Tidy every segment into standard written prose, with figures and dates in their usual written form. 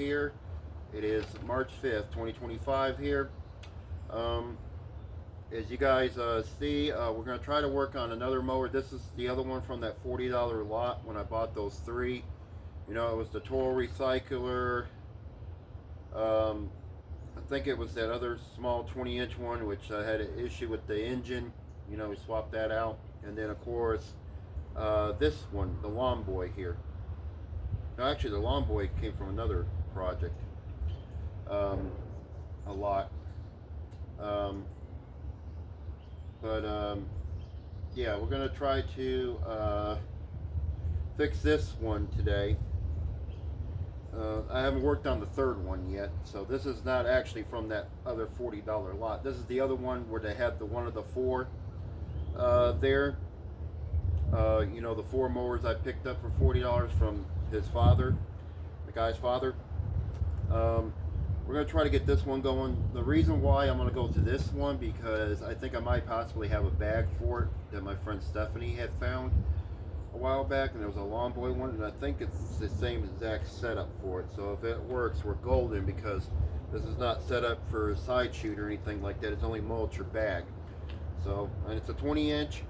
here. It is March 5th, 2025 here. As you guys see, we're going to try to work on another mower. This is the other one from that $40 lot when I bought those three. You know, it was the Total Recycler. I think it was that other small 20-inch one, which had an issue with the engine. You know, we swapped that out. And then, of course, this one, the Lawn Boy here. No, actually, the Lawn Boy came from another project. A lot. Yeah, we're going to try to fix this one today. I haven't worked on the third one yet, so this is not actually from that other $40 lot. This is the other one where they had the one of the four there. You know, the four mowers I picked up for $40 from his father, the guy's father. We're going to try to get this one going. The reason why I'm going to go to this one, because I think I might possibly have a bag for it that my friend Stephanie had found a while back, and there was a Lawn Boy one, and I think it's the same exact setup for it. So if it works, we're golden, because this is not set up for a side shoot or anything like that. It's only mulch or bag. So, and it's a 20-inch.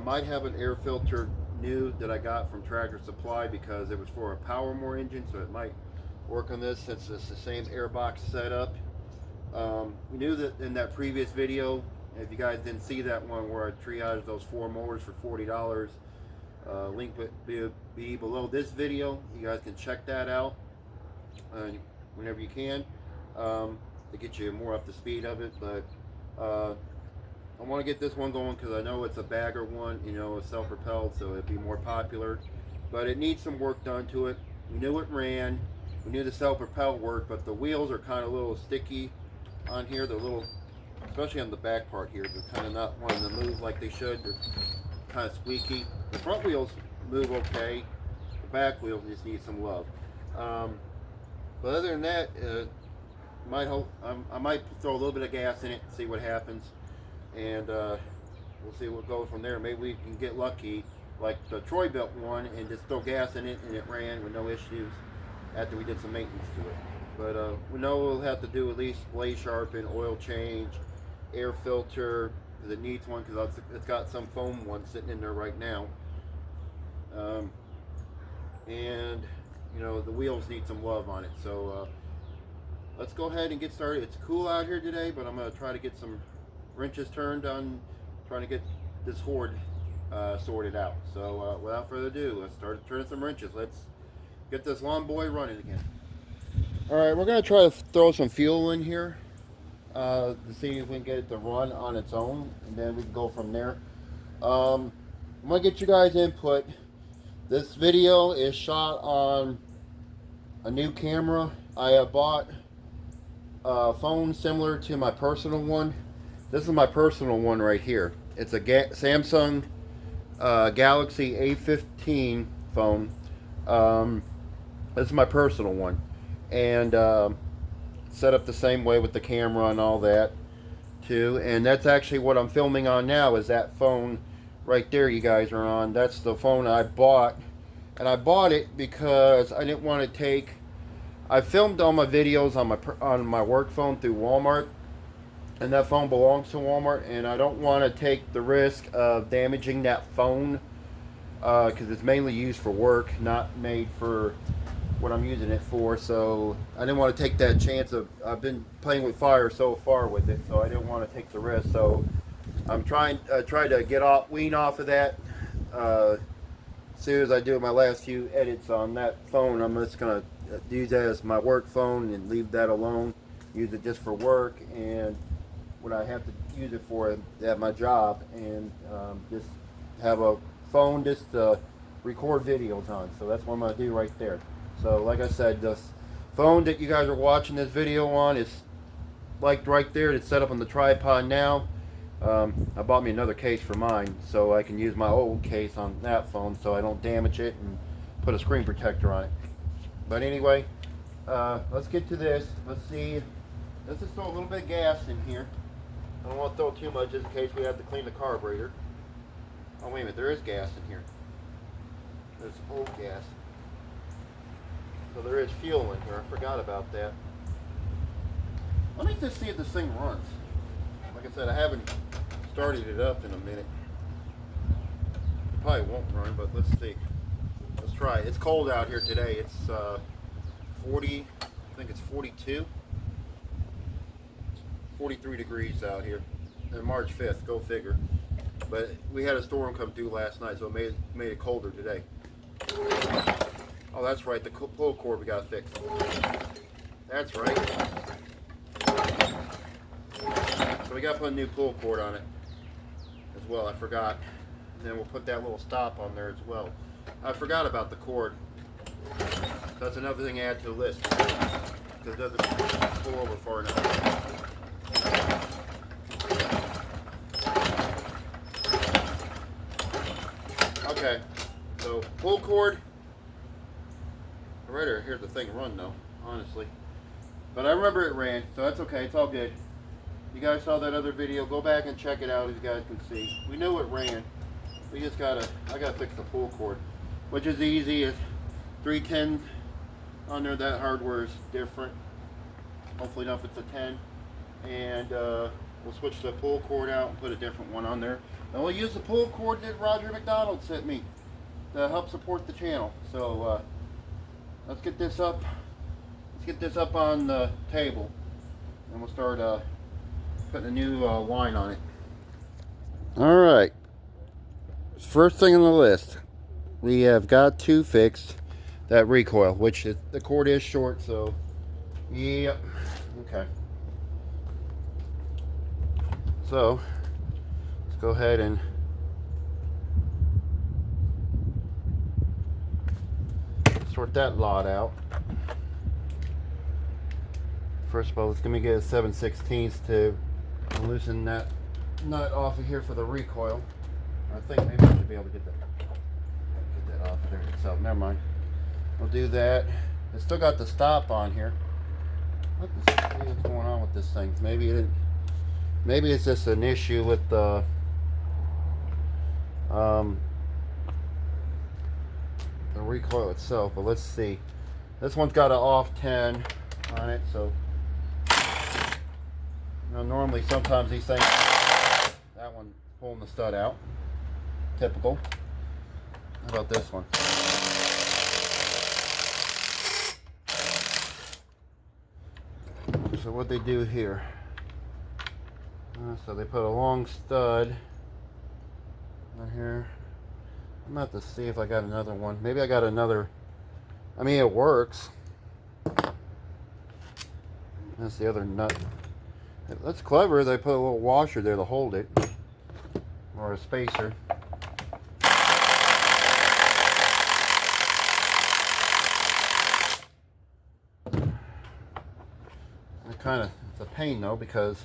Might have an air filter new that I got from Tractor Supply, because it was for a Power More engine, so it might work on this since it's the same air box setup. We knew that in that previous video, if you guys didn't see that one where I triaged those four mowers for $40, link will be below this video. You guys can check that out whenever you can, to get you more up to speed of it. But I want to get this one going because I know it's a bagger one, you know, a self-propelled, so it'd be more popular. But it needs some work done to it. We knew it ran. We knew the self-propelled worked, but the wheels are kind of a little sticky on here. They're a little, especially on the back part here, they're kind of not wanting to move like they should. They're kind of squeaky. The front wheels move okay. The back wheels just need some love. But other than that, I might throw a little bit of gas in it, see what happens, and we'll see what goes from there. Maybe we can get lucky, like the Troy built one, and just throw gas in it, and it ran with no issues after we did some maintenance to it. But we know we'll have to do at least blade sharpen, oil change, air filter, because it needs one, because it's got some foam one sitting in there right now. And you know, the wheels need some love on it. So let's go ahead and get started. It's cool out here today, but I'm going to try to get some wrenches turned on, trying to get this horde sorted out. So without further ado, let's start turning some wrenches. Let's get this Lawn Boy running again. Alright, we're going to try to throw some fuel in here to see if we can get it to run on its own, and then we can go from there. I'm going to get you guys input. This video is shot on a new camera. I have bought a phone similar to my personal one. This is my personal one right here. It's a Samsung Galaxy A15 phone. This is my personal one, and set up the same way with the camera and all that too. And that's actually what I'm filming on now, is that phone right there you guys are on. That's the phone I bought, and I bought it because I didn't want to take, I filmed all my videos on my work phone through Walmart, and that phone belongs to Walmart, and I don't want to take the risk of damaging that phone, because it's mainly used for work, not made for what I'm using it for. So I didn't want to take that chance of, I've been playing with fire so far with it, so I didn't want to take the risk. So I'm trying to get wean off of that. As soon as I do my last few edits on that phone, I'm just gonna use that as my work phone and leave that alone. Use it just for work and when I have to use it for at my job, and just have a phone just to record videos on. So that's what I'm gonna do right there. So like I said, the phone that you guys are watching this video on is like right there. It's set up on the tripod now. I bought me another case for mine so I can use my old case on that phone so I don't damage it, and put a screen protector on it. But anyway, let's get to this. Let's see. Let's just throw a little bit of gas in here. I don't want to throw too much just in case we have to clean the carburetor. Oh wait a minute, there is gas in here. There's old gas. So there is fuel in here. I forgot about that. Let me just see if this thing runs. Like I said, I haven't started it up in a minute. It probably won't run, but let's see. Let's try. It's cold out here today. It's 40, I think it's 42, 43 degrees out here. And March 5th, go figure. But we had a storm come through last night, so it made it colder today. Oh, that's right, the pull cord we got fixed. That's right. So we got to put a new pull cord on it as well. I forgot. And then we'll put that little stop on there as well. I forgot about the cord. That's another thing to add to the list, because it doesn't pull over far enough. Okay, so pull cord. I read hear the thing run though, honestly. But I remember it ran, so that's okay, it's all good. You guys saw that other video, go back and check it out as you guys can see. We knew it ran. We just I gotta fix the pull cord, which is easy. It's 310 on there. That hardware is different. Hopefully enough it's a 10. And we'll switch the pull cord out and put a different one on there. And we'll use the pull cord that Roger McDonald sent me to help support the channel. So let's get this up. Let's get this up on the table, and we'll start putting a new line on it. All right. First thing on the list, we have got to fix that recoil, which the cord is short. So, yep. Okay. So let's go ahead and sort that lot out. First of all, it's going to get a 7/16 to loosen that nut off of here for the recoil. I think maybe I should be able to get that off of there itself. Never mind. We'll do that. It's still got the stop on here. What's going on with this thing? Maybe it's just an issue with the recoil itself. But let's see. This one's got an off 10 on it, so normally sometimes these things, that one pulling the stud out. Typical. How about this one? So what they do here, so they put a long stud right here. I'm going to have to see if I got another one. Maybe I got another. I mean, it works. That's the other nut. That's clever. They put a little washer there to hold it, or a spacer. It's a pain though, because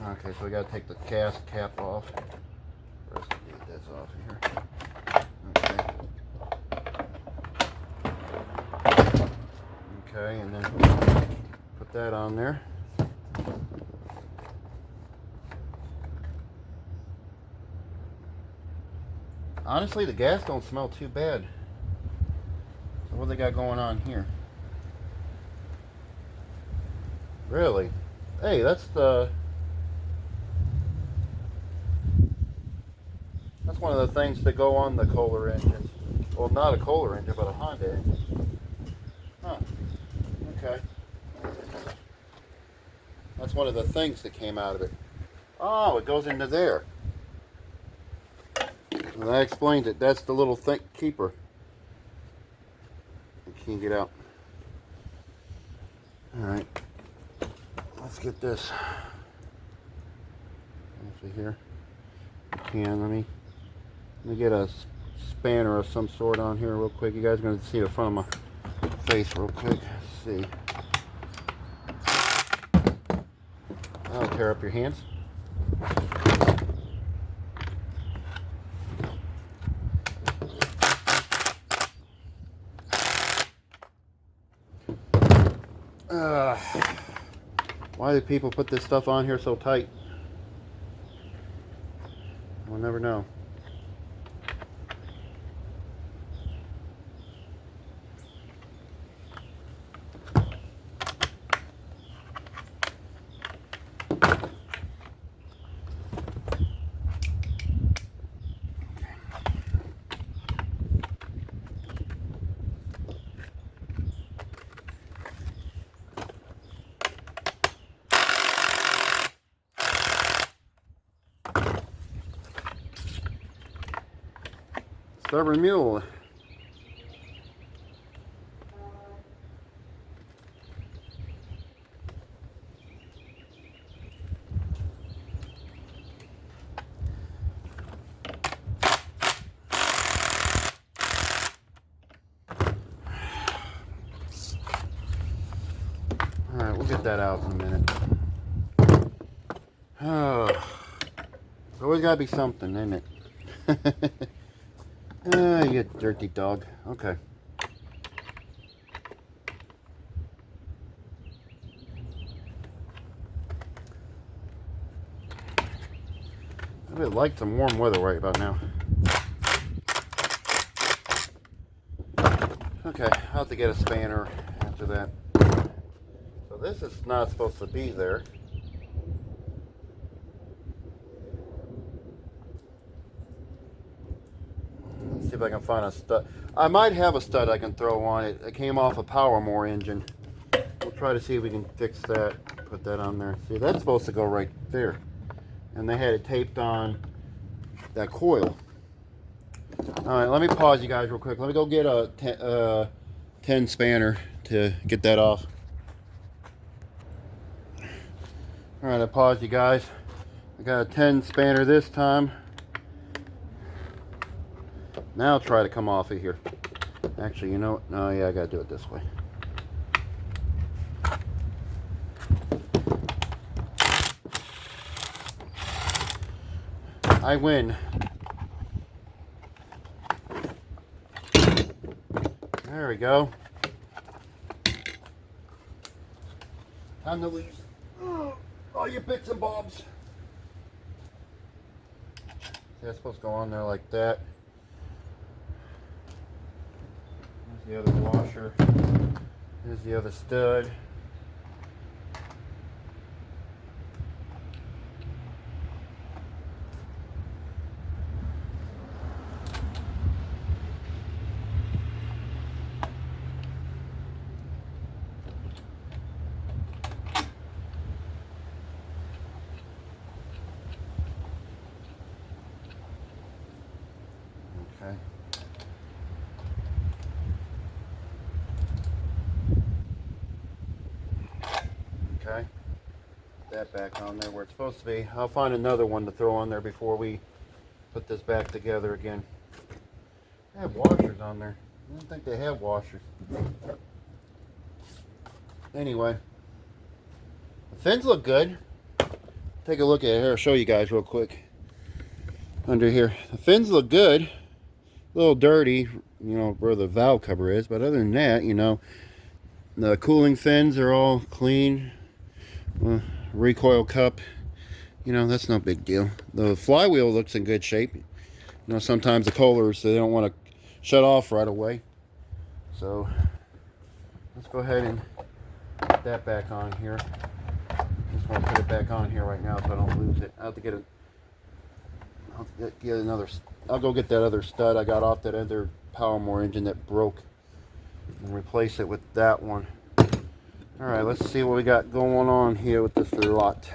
okay, so we got to take the gas cap off. First, get this off of here. Okay, and then put that on there. Honestly, the gas don't smell too bad. So what they got going on here? Really? Hey, that's one of the things that go on the Kohler engines. Well, not a Kohler engine, but a Honda engine. Huh. Okay. That's one of the things that came out of it. Oh, it goes into there. And I explained it. That's the little keeper. I can't get out. Alright. Let's get this. Let's see here. Let me get a spanner of some sort on here real quick. You guys are going to see the front of my face real quick. Let's see. That'll tear up your hands. Why do people put this stuff on here so tight? We'll never know. Stubborn mule. Alright, we'll get that out in a minute. Oh, there's always gotta be something, isn't it? Ah, you dirty dog. Okay. I would like some warm weather right about now. Okay, I'll have to get a spanner after that. So this is not supposed to be there. Let's see if I can find a stud. I might have a stud I can throw on it. It came off a Mower engine. We'll try to see if we can fix that. Put that on there. See, that's supposed to go right there. And they had it taped on that coil. Alright, let me pause you guys real quick. Let me go get a 10 spanner to get that off. Alright, I paused you guys. I got a 10 spanner this time. Now I'll try to come off of here. Actually, you know what? No, yeah, I gotta do it this way. I win. There we go. Time to leave all your bits and bobs. That's supposed to go on there like that. There's the other washer. There's the other stud. Okay. Okay. Put that back on there where it's supposed to be. I'll find another one to throw on there before we put this back together again. They have washers on there. I don't think they have washers. Anyway. The fins look good. Take a look at it here. I'll show you guys real quick. Under here. The fins look good. A little dirty, you know, where the valve cover is, but other than that, you know, the cooling fins are all clean. Recoil cup, you know, that's no big deal. The flywheel looks in good shape. You know, sometimes the coilers, they don't want to shut off right away. So let's go ahead and put that back on here. Just want to put it back on here right now so I don't lose it. I have to get it. Get another. I'll go get that other stud I got off that other Mower engine that broke and replace it with that one. Alright, let's see what we got going on here with this lot.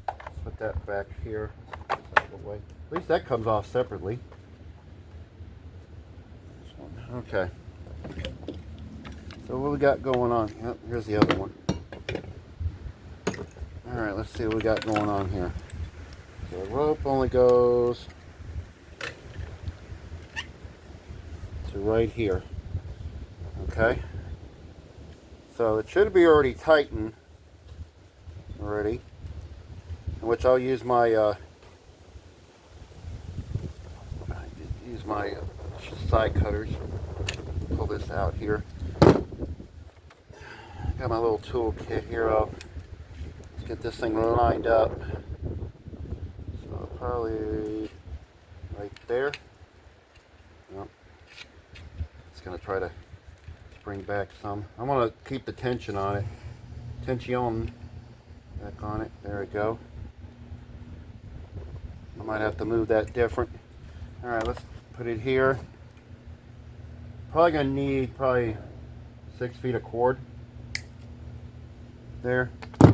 Let's put that back here. Out of the way. At least that comes off separately. This one. Okay. So what we got going on? Yep, here's the other one. Alright, let's see what we got going on here. The rope only goes to right here. Okay. So it should be already tightened already, in which I'll use my side cutters. Pull this out here. Got my little tool kit here. Let's get this thing lined up. So probably right there. Yep. It's gonna try to bring back some. I want to keep the tension on it. Tension back on it. There we go. I might have to move that different. Alright, let's put it here. Probably gonna need 6 feet of cord. There. So,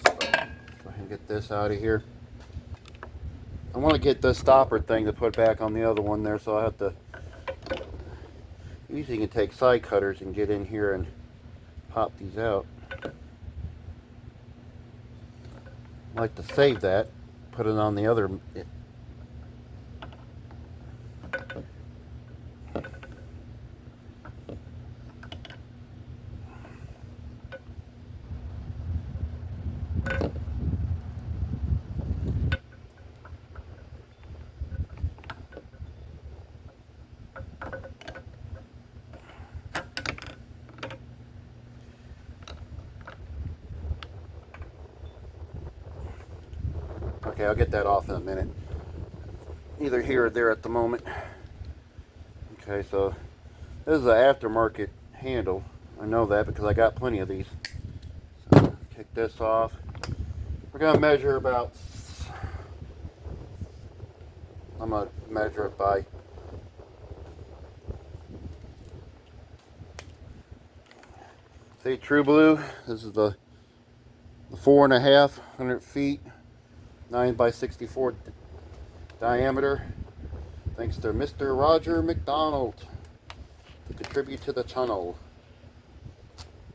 go ahead and get this out of here. I want to get the stopper thing to put back on the other one there, so I have to. Usually you can take side cutters and get in here and pop these out. I like to save that, put it on the other. Okay, I'll get that off in a minute. Either here or there at the moment. Okay, so this is an aftermarket handle. I know that because I got plenty of these. So kick this off. We're gonna measure about. I'm gonna measure it by. Say True Blue. This is the 4.5 100 feet, 9 by 64 diameter. Thanks to Mr. Roger McDonald to contribute to the channel.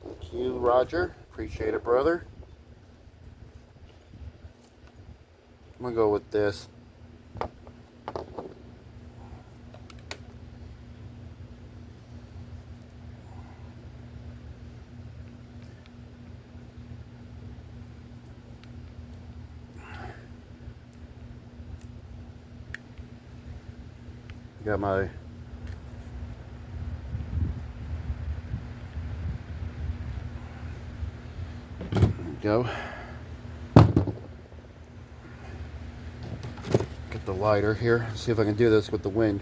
Thank you, Roger. Appreciate it, brother. I'm gonna go with this. Got my go. Get the lighter here. See if I can do this with the wind.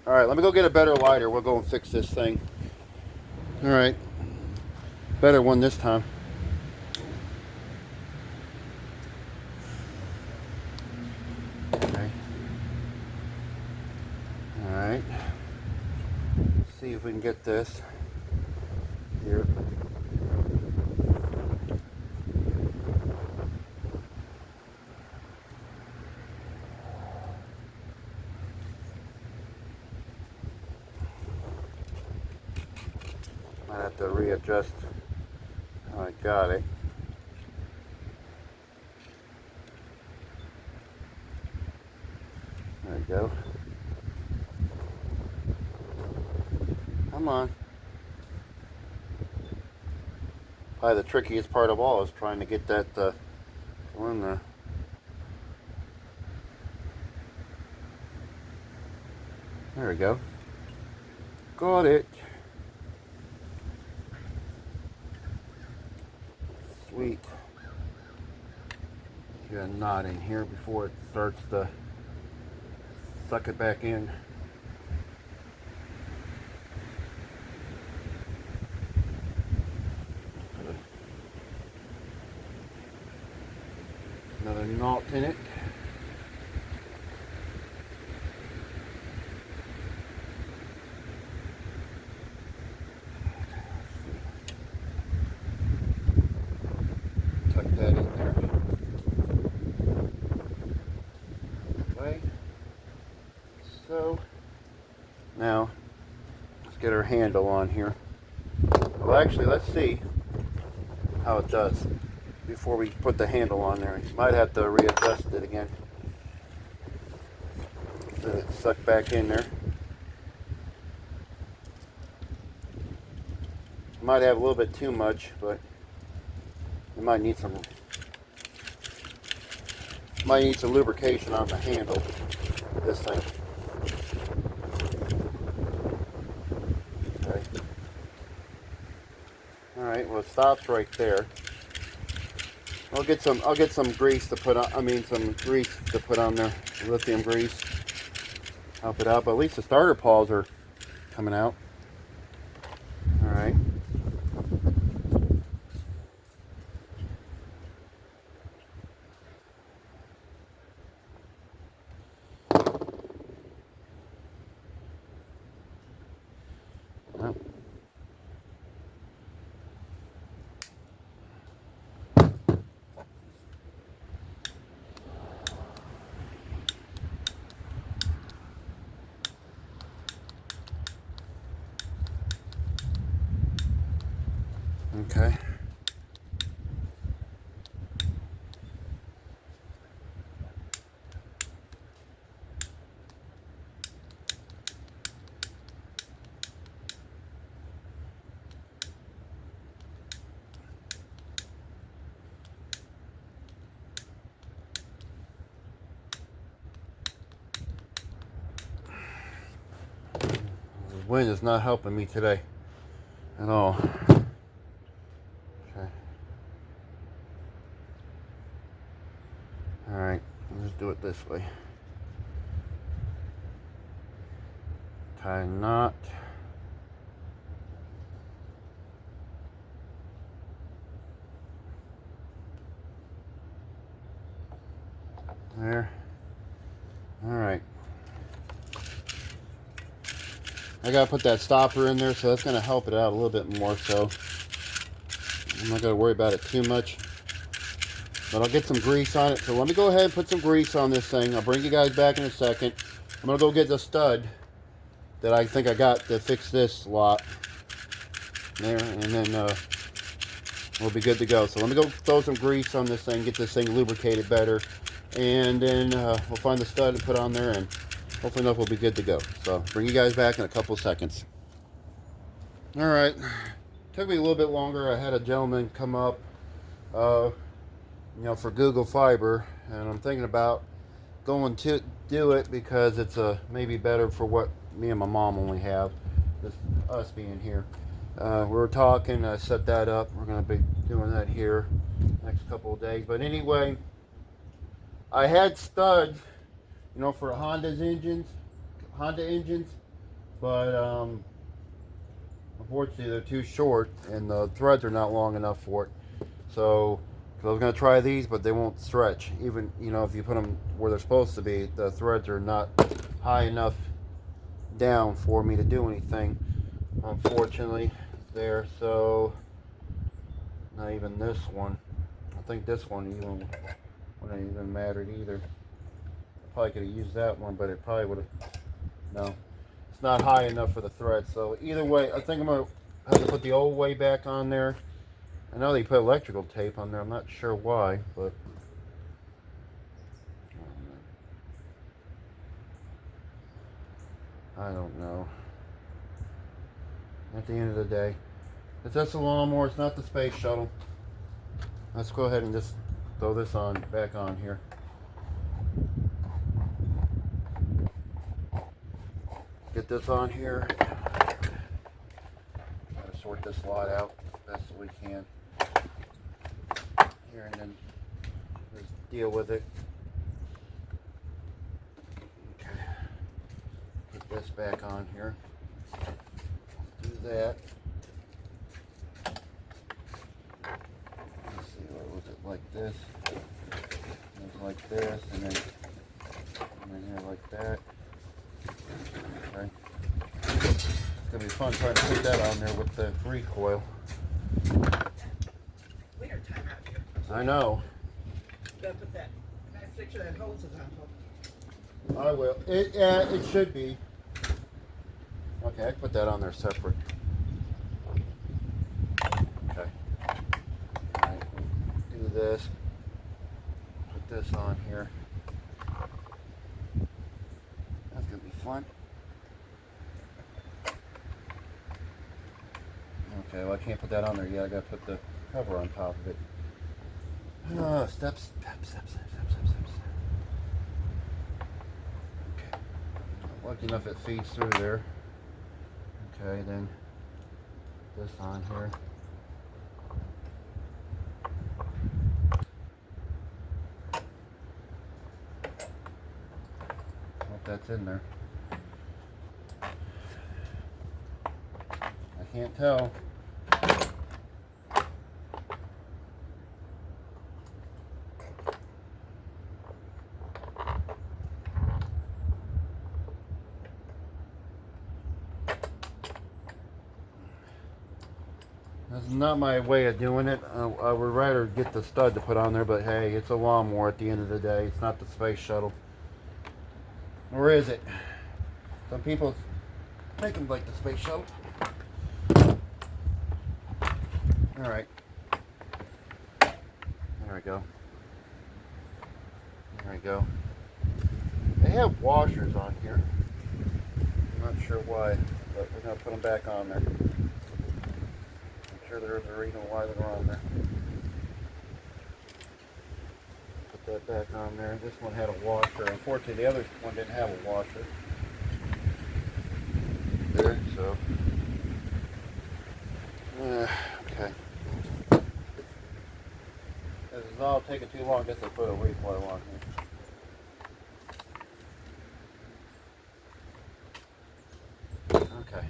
All right, let me go get a better lighter. We'll go and fix this thing. All right, better one this time. Okay. All right. Let's see if we can get this here. I have to readjust. Oh, I got it. There we go. Come on. Probably the trickiest part of all is trying to get that in there. There we go. Got it. Sweet. Get a knot in here before it starts to suck it back in. Another knot in it. Tuck that in there. Okay. So now let's get our handle on here. Well, actually, let's see how it does before we put the handle on there. You might have to readjust it again. Let it suck back in there. Might have a little bit too much, but you might need some lubrication on the handle. This thing. Okay. All right. Well, it stops right there. I'll get some grease to put on. Some grease to put on there. Lithium grease. Help it out. But at least the starter paws are coming out. All right. Okay. The wind is not helping me today at all. Okay. Alright, let's do it this way. Tie a knot. There. Alright. I gotta put that stopper in there, so that's gonna help it out a little bit more, so I'm not gonna worry about it too much. But I'll get some grease on it. So let me go ahead and put some grease on this thing. I'll bring you guys back in a second. I'm gonna go get the stud that I think I got to fix this lot. There, and then we'll be good to go. So let me go throw some grease on this thing, get this thing lubricated better, and then we'll find the stud and put on there, and hopefully enough we'll be good to go. So bring you guys back in a couple seconds. All right, took me a little bit longer. I had a gentleman come up, you know, for Google Fiber, and I'm thinking about going to do it because it's maybe better for what me and my mom only have, just us being here. We were talking, I set that up. We're going to be doing that here next couple of days. But anyway, I had studs, you know, for Honda engines, but unfortunately they're too short and the threads are not long enough for it. So I was going to try these, but they won't stretch. Even, you know, if you put them where they're supposed to be, the threads are not high enough down for me to do anything, unfortunately, there. So not even this one. I think this one even wouldn't even mattered either. I probably could have used that one, but it probably would have. No, it's not high enough for the thread. So either way, I think I'm gonna have to put the old way back on there. I know they put electrical tape on there. I'm not sure why, but I don't know. At the end of the day, it's just a lawnmower. It's not the space shuttle. Let's go ahead and just throw this on back on here. Get this on here. Gotta sort this lot out best we can here, and then just deal with it. Okay. Put this back on here. Do that. Let's see, what was it, like this? It was like this, and then here like that. Okay. It's gonna be fun trying to put that on there with the recoil. Winter time out here. I know. You gotta put that. Make sure that hose is on top. I will. It should be. Okay, I can put that on there separate. Okay. Alright, do this. Put this on here. That's gonna be fun. Okay, well I can't put that on there yet. I gotta put the cover on top of it. Steps. Okay. Lucky enough it feeds through there. Okay, then this on here. Hope that's in there. I can't tell. That's not my way of doing it. I would rather get the stud to put on there, but hey, it's a lawnmower at the end of the day. It's not the space shuttle. Or is it? Some people make them like the space shuttle. All right. There we go. There we go. They have washers on here. I'm not sure why, but we're going to put them back on there. I'm sure there's a reason why they're on there. Put that back on there. This one had a washer. Unfortunately, the other one didn't have a washer. There, so. Okay. This is all taking too long just to put a recoil on here. Okay.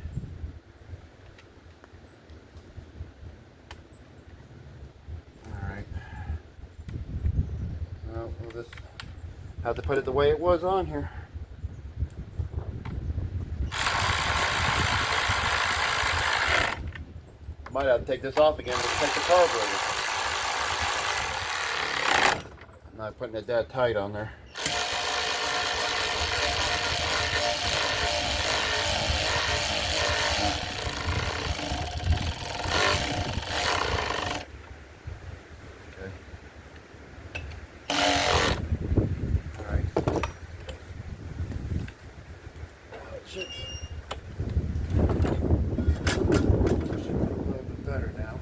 Alright. Well, we'll just have to put it the way it was on here. Might have to take this off again to take the carburetor. I'm not putting it that tight on there. Better now.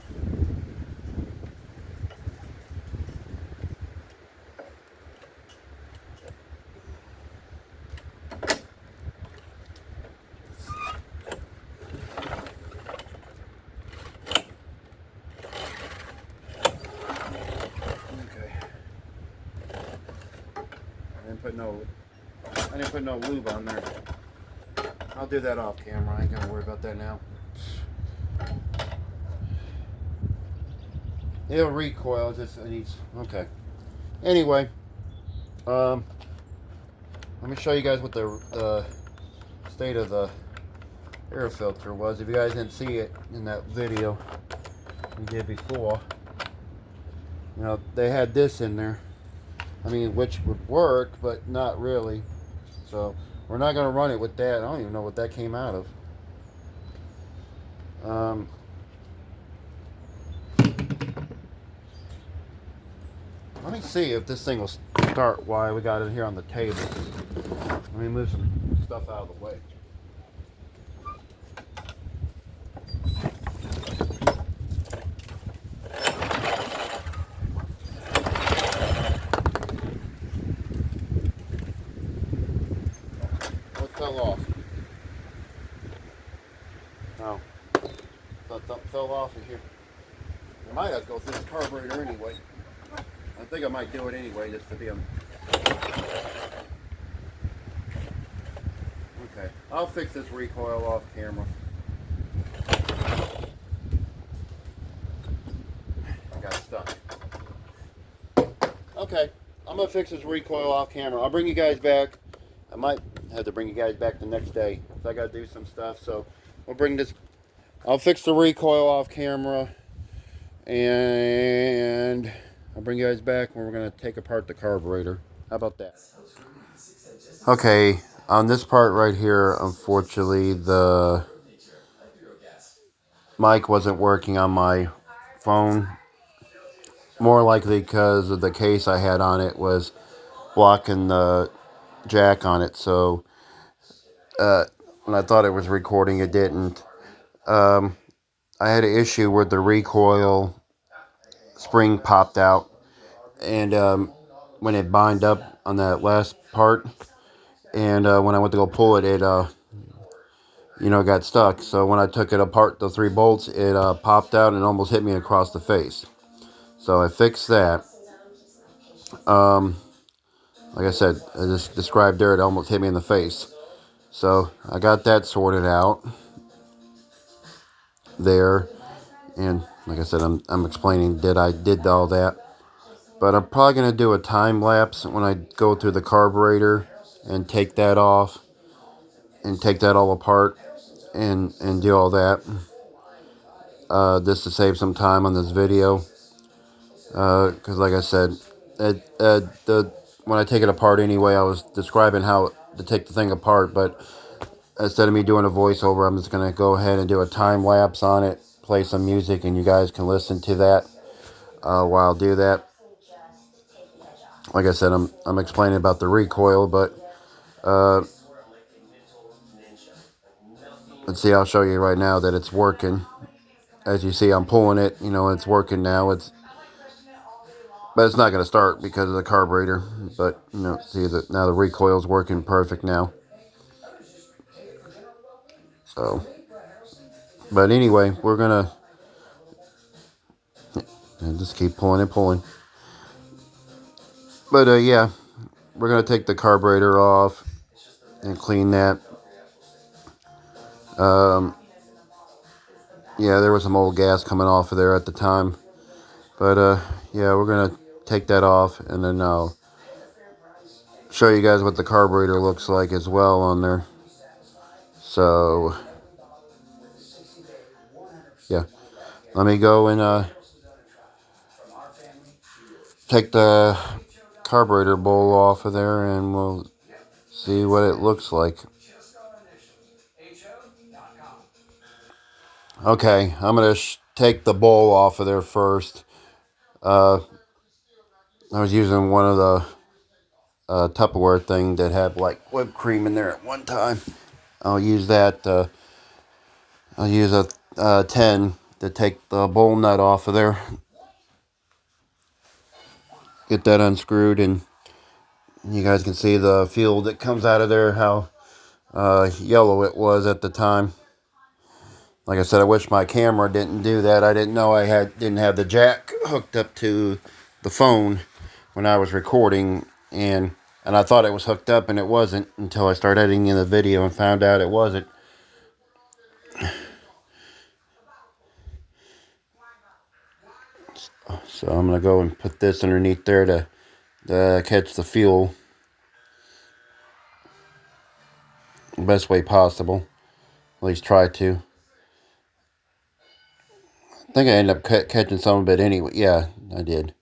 Okay. I didn't put no lube on there. I'll do that off camera. I ain't gonna worry about that now. It'll recoil, just it needs. Okay. Anyway, let me show you guys what the state of the air filter was. If you guys didn't see it in that video we did before, you know, they had this in there. I mean, which would work, but not really. So we're not gonna run it with that. I don't even know what that came out of. Let me see if this thing will start while we got it here on the table. Let me move some stuff out of the way. What fell off? Oh, thought something fell off in here. I might have to go through the carburetor anyway. I think I might do it anyway just to be okay, I'll fix this recoil off camera. I got stuck. Okay, I'm gonna fix this recoil off camera. I'll bring you guys back. I might have to bring you guys back the next day because I gotta do some stuff. So we'll bring this. I'll fix the recoil off camera and I'll bring you guys back when we're going to take apart the carburetor. How about that? Okay, on this part right here, unfortunately, the mic wasn't working on my phone. More likely because of the case I had on it was blocking the jack on it. So when I thought it was recording, it didn't. I had an issue where the recoil spring popped out. And when it bind up on that last part, and when I went to go pull it, it got stuck. So when I took it apart, the 3 bolts, it popped out and almost hit me across the face. So I fixed that. Like I said, I just described there, it almost hit me in the face. So I got that sorted out there, and like I said, I'm explaining I did all that. But I'm probably going to do a time lapse when I go through the carburetor and take that off and take that all apart and do all that. Just to save some time on this video. Because like I said, when I take it apart anyway, I was describing how to take the thing apart. But instead of me doing a voiceover, I'm just going to go ahead and do a time lapse on it play some music, and you guys can listen to that while I do that. Like I said, I'm explaining about the recoil, but let's see. I'll show you right now that it's working. As you see, I'm pulling it. You know, it's working now. But it's not going to start because of the carburetor. But you know, see that now the recoil is working perfect now. So, but anyway, we're gonna just keep pulling and pulling. But yeah, we're gonna take the carburetor off and clean that. Yeah, there was some old gas coming off of there at the time. But yeah, we're gonna take that off, and then I'll show you guys what the carburetor looks like as well on there. So yeah, let me go and take the carburetor bowl off of there, and we'll see what it looks like. Okay, I'm gonna take the bowl off of there first. I was using one of the Tupperware thing that had like whipped cream in there at one time. I'll use that. I'll use a 10 to take the bowl nut off of there. Get that unscrewed, and you guys can see the fuel that comes out of there, how yellow it was at the time. Like I said, I wish my camera didn't do that. I didn't know I didn't have the jack hooked up to the phone when I was recording, and I thought it was hooked up, and it wasn't until I started editing in the video and found out it wasn't. So I'm gonna go and put this underneath there to catch the fuel the best way possible. At least try to. I think I ended up catching some of it anyway. Yeah, I did.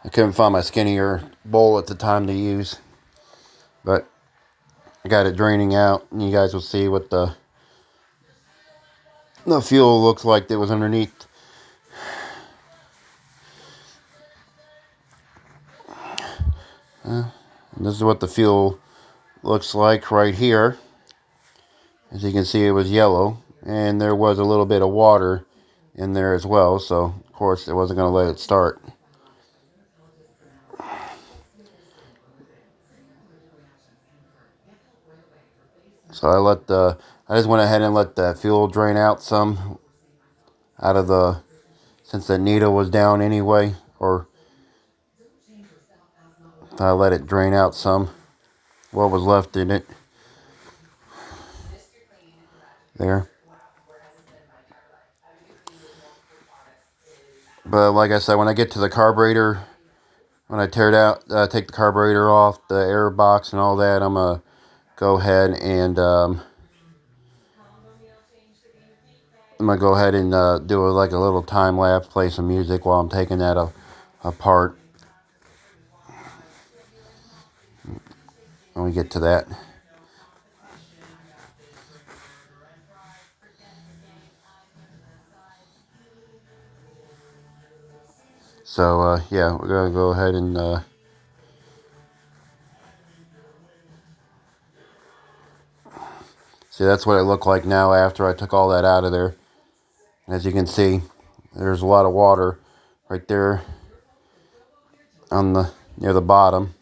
I couldn't find my skinnier bowl at the time to use, but I got it draining out, and you guys will see what the fuel looks like that was underneath. This is what the fuel looks like right here. As you can see, it was yellow, and there was a little bit of water in there as well, so of course it wasn't going to let it start. So I just went ahead and let the fuel drain out some out of since the needle was down anyway, or I let it drain out some, what was left in it. There. But like I said, when I get to the carburetor, when I tear it out, take the carburetor off, the air box and all that, I'm going to go ahead and do like a little time lapse, play some music while I'm taking that apart. When we get to that. So yeah, we're going to go ahead and see, that's what it looked like now after I took all that out of there. As you can see, there's a lot of water right there on near the bottom.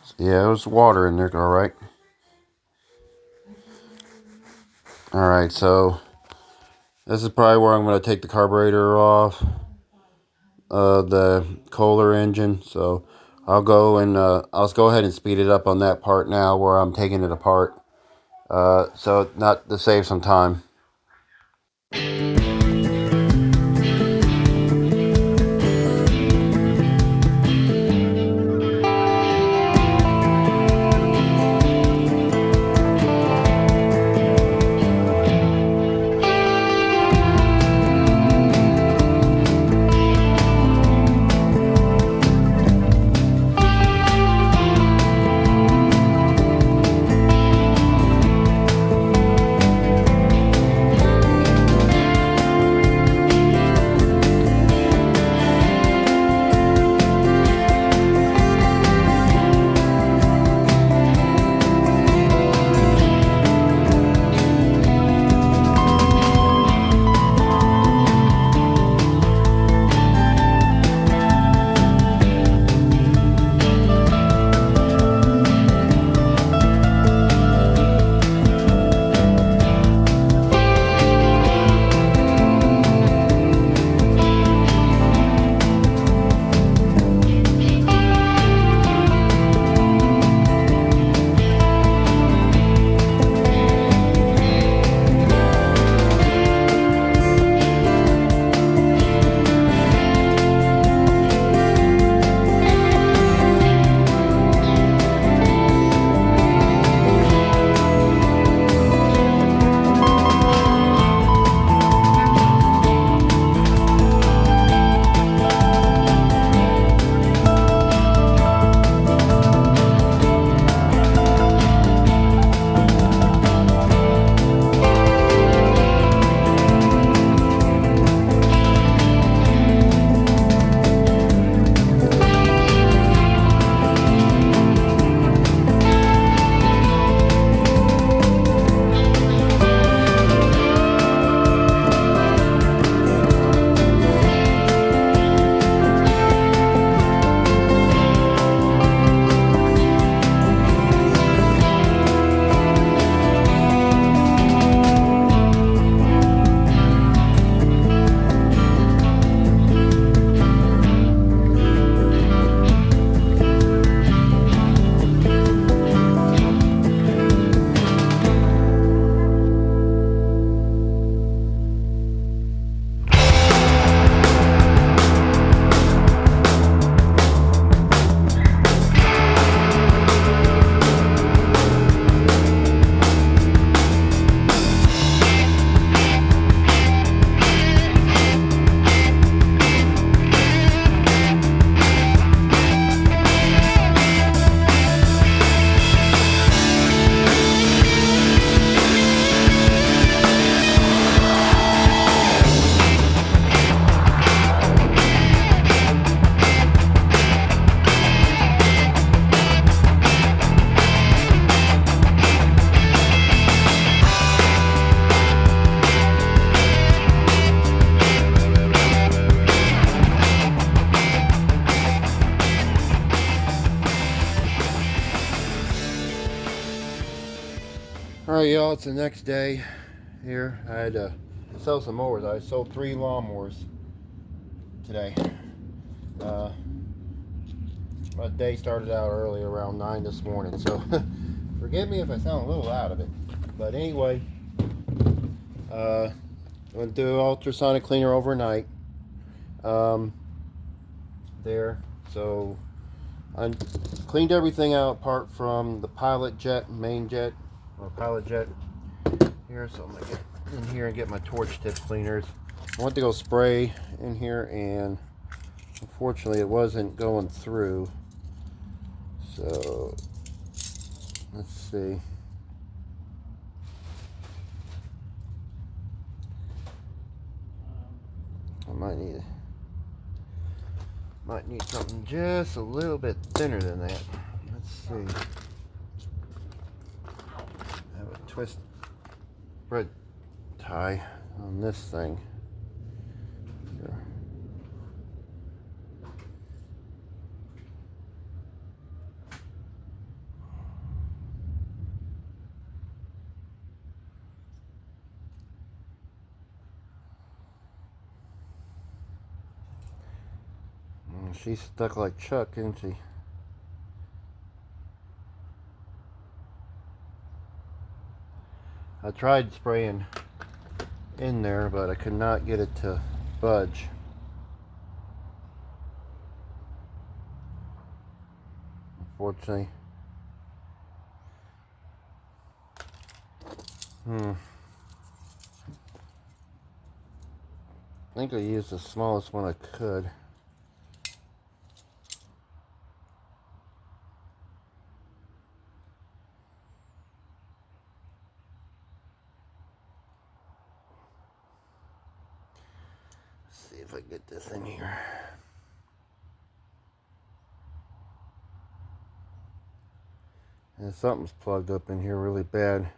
So yeah, there was water in there, all right. All right, so this is probably where I'm going to take the carburetor off the Kohler engine. So I'll go ahead and speed it up on that part now where I'm taking it apart. So not to save some time. Alright, y'all, it's the next day here. I had to sell some mowers. I sold 3 lawnmowers today. My day started out early, around 9 this morning, so forgive me if I sound a little out of it. But anyway, went through ultrasonic cleaner overnight. There, so I cleaned everything out apart from the pilot jet, main jet, or pilot jet here. So I'm gonna get in here and get my torch tip cleaners. I went to go spray in here, and unfortunately it wasn't going through. So let's see. I might need something just a little bit thinner than that. Let's see. I have a twist thread tie on this thing here. She's stuck like Chuck, isn't she? I tried spraying in there, but I could not get it to budge. Unfortunately. I think I used the smallest one I could. See if I can get this in here. And something's plugged up in here really bad.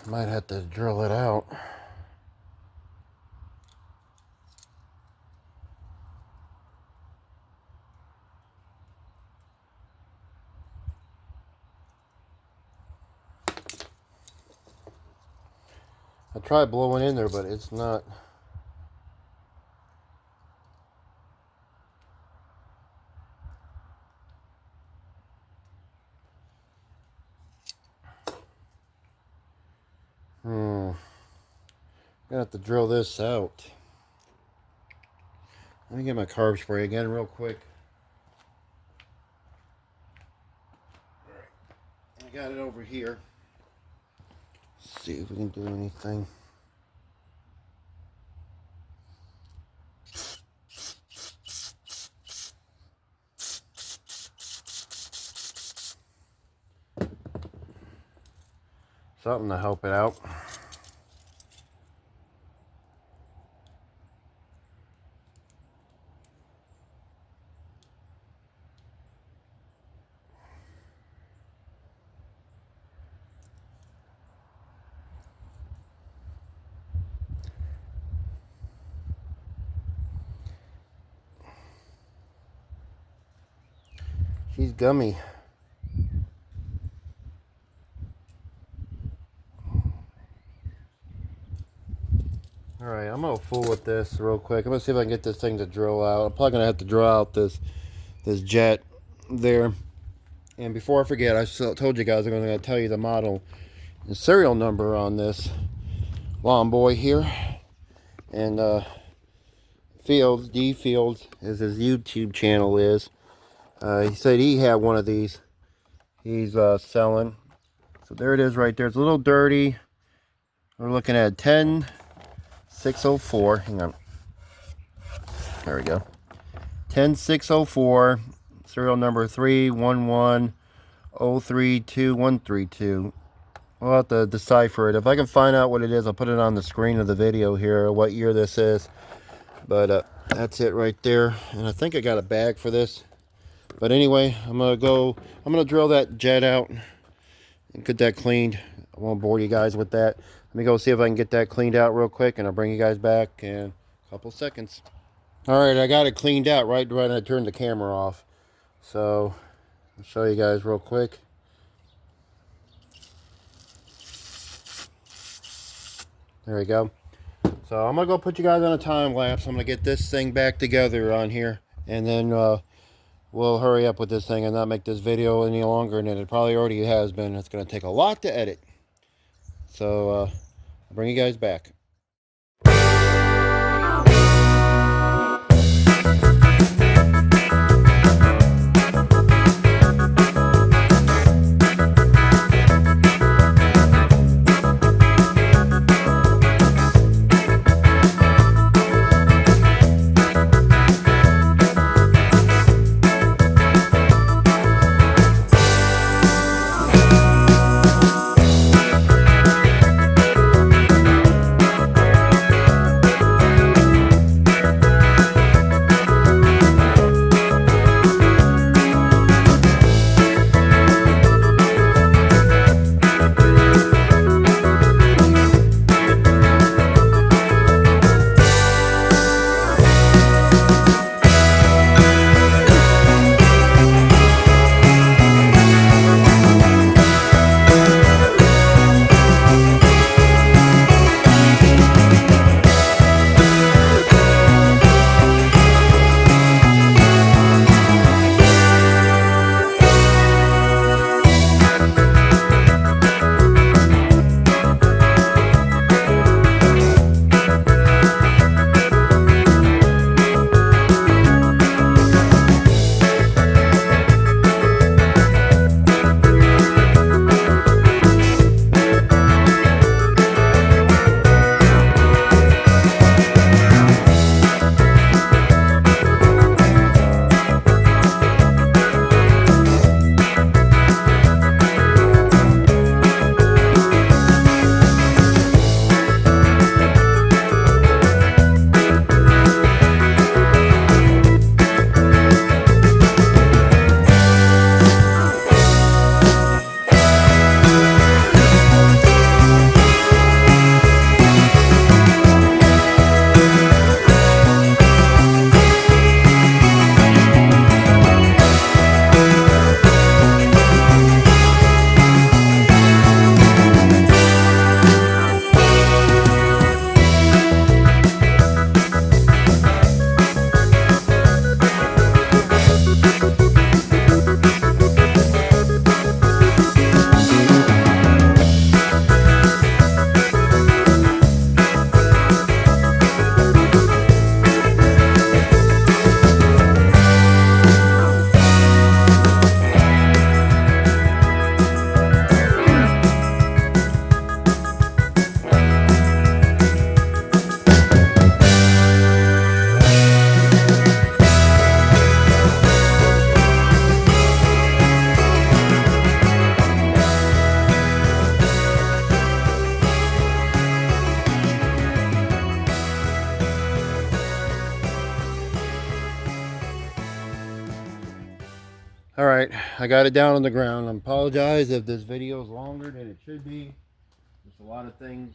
Might have to drill it out. I tried blowing in there, but it's not. Gonna have to drill this out. Let me get my carb spray again real quick. Alright, I got it over here. Let's see if we can do anything. Something to help it out. She's gummy. Alright, I'm gonna fool with this real quick. I'm gonna see if I can get this thing to drill out. I'm probably gonna have to drill out this jet there. And before I forget, I told you guys I'm gonna tell you the model and serial number on this lawn boy here. And Fields, D Fields, as his YouTube channel is. He said he had one of these. He's selling. So there it is right there. It's a little dirty. We're looking at 10604. Hang on. There we go. 10604. Serial number 311032132. We'll have to decipher it. If I can find out what it is, I'll put it on the screen of the video here, what year this is. But that's it right there. And I think I got a bag for this. But anyway, I'm gonna drill that jet out and get that cleaned. I won't bore you guys with that. Let me go see if I can get that cleaned out real quick, and I'll bring you guys back in a couple seconds. Alright, I got it cleaned out right when I turned the camera off. So, I'll show you guys real quick. There we go. So I'm going to go put you guys on a time lapse. I'm going to get this thing back together on here. And then we'll hurry up with this thing and not make this video any longer than it probably already has been. It's going to take a lot to edit. So I'll bring you guys back. Alright, I got it down on the ground. I apologize if this video is longer than it should be. There's a lot of things,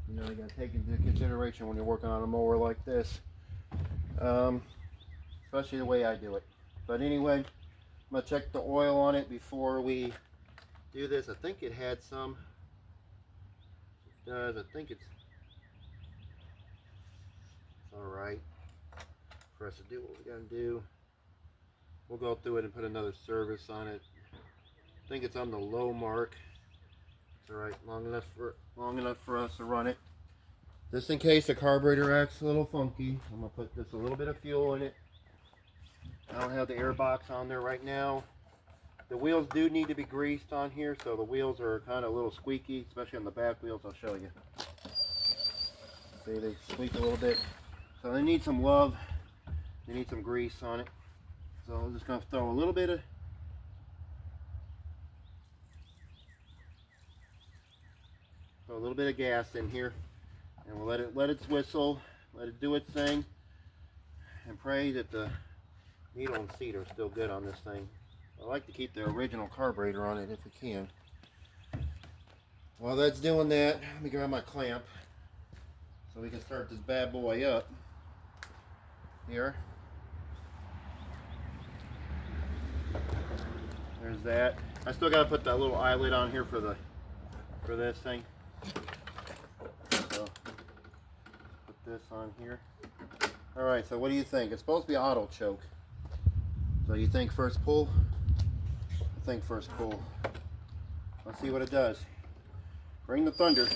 you know, you got to take into consideration when you're working on a mower like this. Especially the way I do it. But anyway, I'm going to check the oil on it before we do this. I think it had some. It does. I think it's alright for us to do what we got to do. We'll go through it and put another service on it. I think it's on the low mark. It's alright, long enough for us to run it. Just in case the carburetor acts a little funky, I'm gonna put just a little bit of fuel in it. I don't have the air box on there right now. The wheels do need to be greased on here, so the wheels are kind of a little squeaky, especially on the back wheels. I'll show you. See, they squeak a little bit. So they need some love. They need some grease on it. So I'm just going to throw a little bit of gas in here, and we'll let it whistle, let it do its thing, and pray that the needle and seat are still good on this thing. I like to keep the original carburetor on it if we can. While that's doing that, let me grab my clamp so we can start this bad boy up. here. There's that. I still gotta put that little eyelid on here for this thing. So put this on here. All right. So what do you think? It's supposed to be auto choke. So you think first pull? I think first pull. Let's see what it does. Bring the thunder.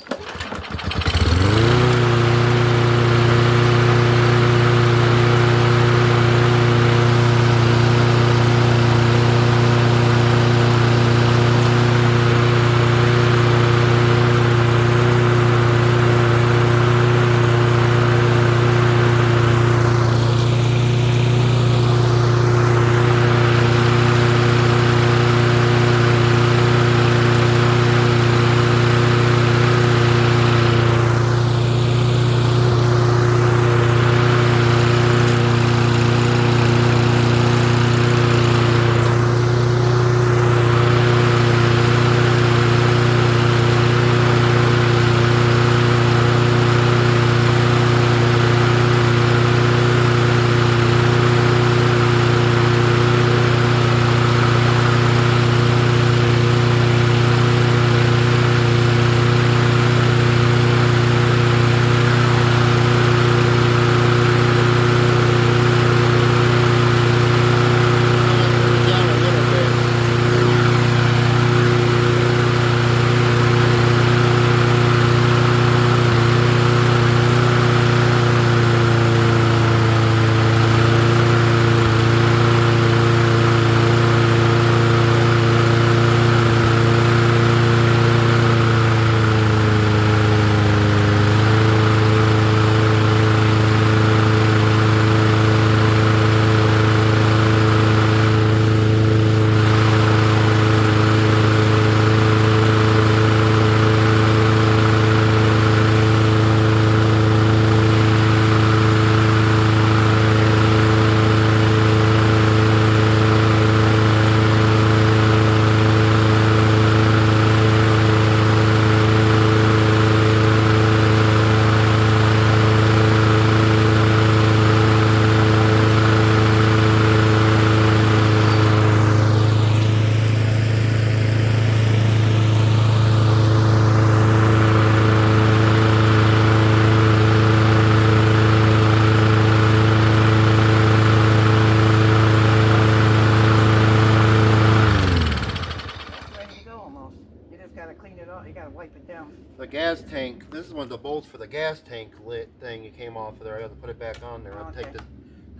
The gas tank, this is one of the bolts for the gas tank lit thing. It came off of there. I got to put it back on there. I'll take the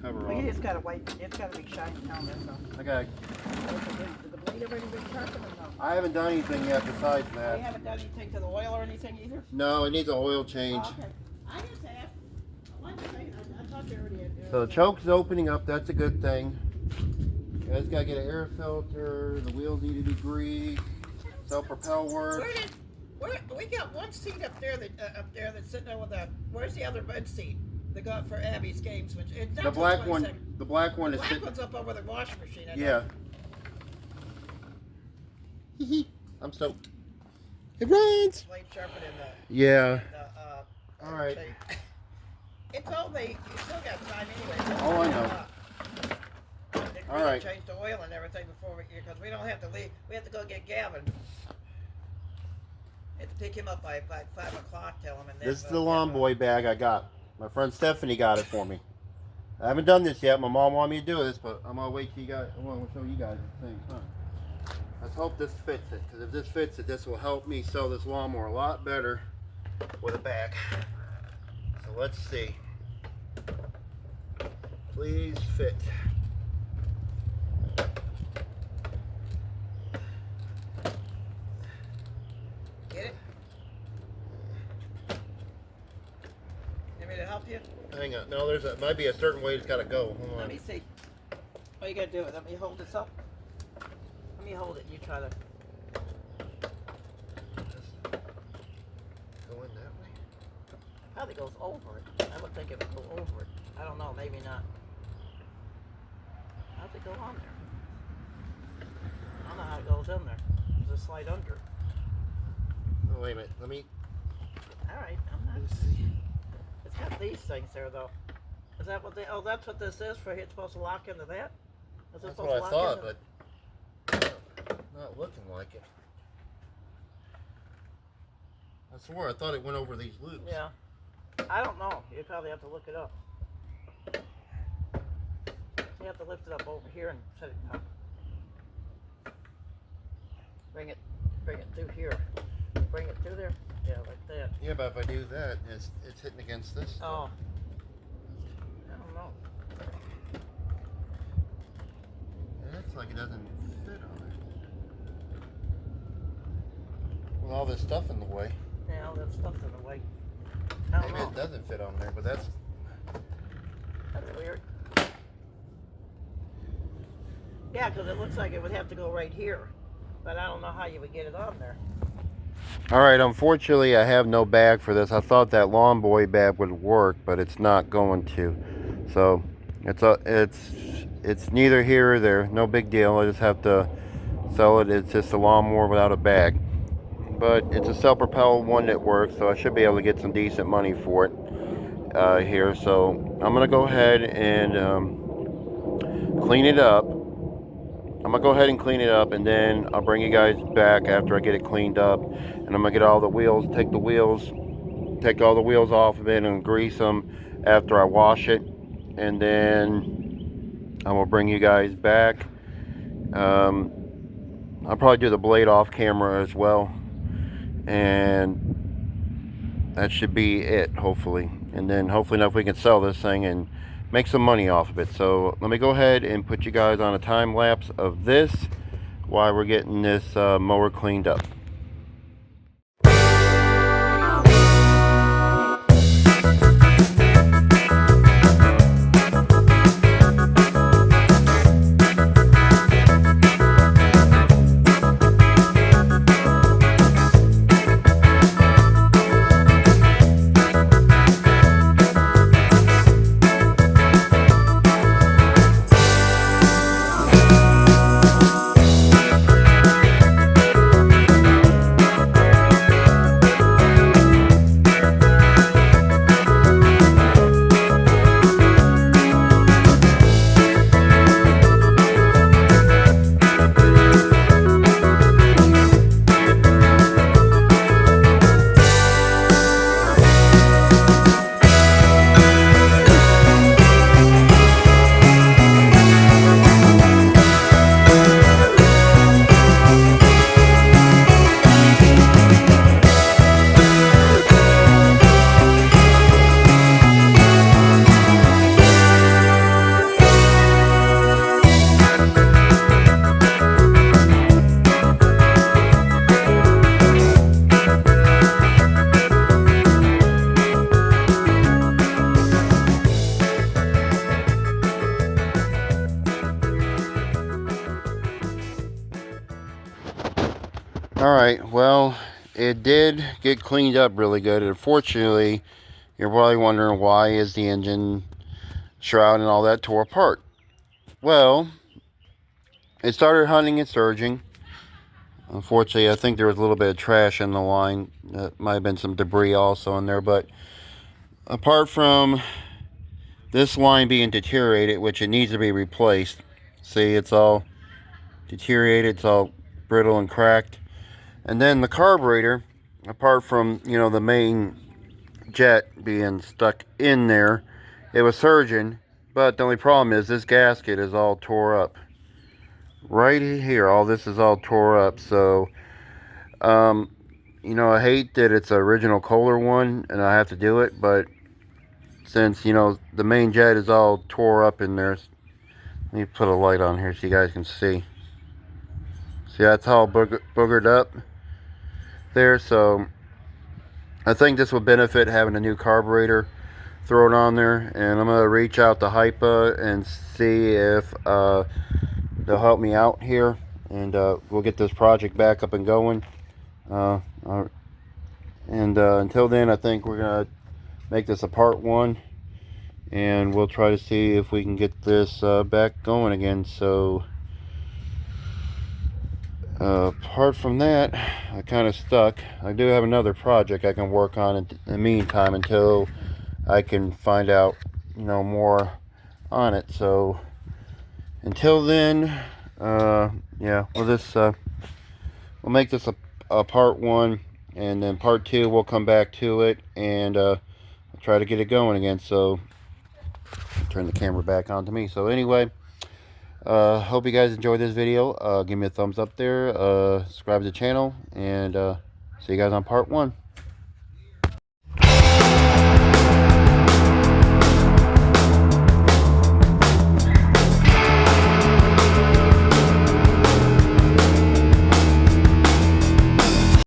cover off. You just gotta wipe it. It's gotta be shiny down there. So. I got. Did the blade already been sharpened or no? I haven't done anything yet besides that. You haven't done anything to the oil or anything either? No, it needs an oil change. Oh, okay. I just asked. I thought you already had. So the choke's opening up. That's a good thing. You guys gotta get an air filter. The wheels need to be greased. Self-propelled works. We got one seat up there that's sitting there with a. Where's the other red seat? They got for Abby's games. Which the black one. The black one is. The black one's up over the washing machine. Yeah. I'm stoked. It runs. Blade sharpened in the. Yeah. All right. It's all they. You still got time anyway. Oh, I know. All right. Change the oil and everything before because we don't have to leave. We have to go get Gavin. Had to pick him up by 5 o'clock. Tell him. And then this is the lawn boy bag I got. My friend Stephanie got it for me. I haven't done this yet. My mom wanted me to do this, but I'm gonna wait till you guys. I want to show you guys at the same time. Let's hope this fits it, because if this fits it, this will help me sell this lawnmower a lot better with a bag. So let's see. Please fit. Get it? Need me to help you? Hang on. No, might be a certain way it's got to go. Hold on. Let me see. What you gotta do? Let me hold this up. Let me hold it. You try to. Go in that way. Probably goes over it. I would think it would go over it. I don't know. Maybe not. How's it go on there? I don't know how it goes in there. There's a slide under. Oh, wait a minute. Let me. All right. I'm not. Let's see. It's got these things there though. Is that what they? Oh, that's what this is for. It's supposed to lock into that. Is it That's supposed what to I lock thought, into? but not looking like it. I swear I thought it went over these loops. Yeah. I don't know. You probably have to look it up. You have to lift it up over here and set it down. Bring it through here. Bring it through there. Yeah, like that. Yeah, but if I do that, it's hitting against this stuff. Oh. I don't know. It looks like it doesn't fit on it. With all this stuff in the way. Yeah, all that stuff's in the way. I don't Maybe know. it doesn't fit on there, but that's Weird. Yeah, because it looks like it would have to go right here. But I don't know how you would get it on there. Alright, unfortunately I have no bag for this. I thought that Lawn Boy bag would work, but it's not going to. So it's neither here or there. No big deal. I just have to sell it. It's just a lawnmower without a bag. But it's a self-propelled one that works, so I should be able to get some decent money for it here. So I'm going to go ahead and clean it up. I'm going to go ahead and clean it up, and then I'll bring you guys back after I get it cleaned up. And I'm going to get all the wheels, take all the wheels off of it and grease them after I wash it. And then I will bring you guys back. I'll probably do the blade off camera as well. And that should be it, hopefully. And then hopefully enough we can sell this thing and make some money off of it. So let me go ahead and put you guys on a time lapse of this while we're getting this mower cleaned up. Alright, well, it did get cleaned up really good. Unfortunately, you're probably wondering why is the engine shroud and all that tore apart. Well, it started hunting and surging. Unfortunately, I think there was a little bit of trash in the line. That might have been some debris also in there. But apart from this line being deteriorated, which it needs to be replaced. See, it's all deteriorated. It's all brittle and cracked. And then the carburetor, apart from, you know, the main jet being stuck in there, it was surging. But the only problem is this gasket is all tore up. Right here, all this is all tore up. So, you know, I hate that it's an original Kohler one and I have to do it. But since, you know, the main jet is all tore up in there, let me put a light on here so you guys can see. See, that's all boogered up there. So I think this will benefit having a new carburetor thrown on there. And I'm going to reach out to Hypa and see if they'll help me out here. And we'll get this project back up and going. Until then, I think we're going to make this a part one. And we'll try to see if we can get this back going again. So apart from that, I kind of stuck. I do have another project I can work on in the meantime until I can find out, more on it. So until then, yeah, we'll make this a part 1, and then part 2 we'll come back to it and try to get it going again. So turn the camera back onto me. So anyway, hope you guys enjoyed this video. Give me a thumbs up there, subscribe to the channel, and see you guys on part 1.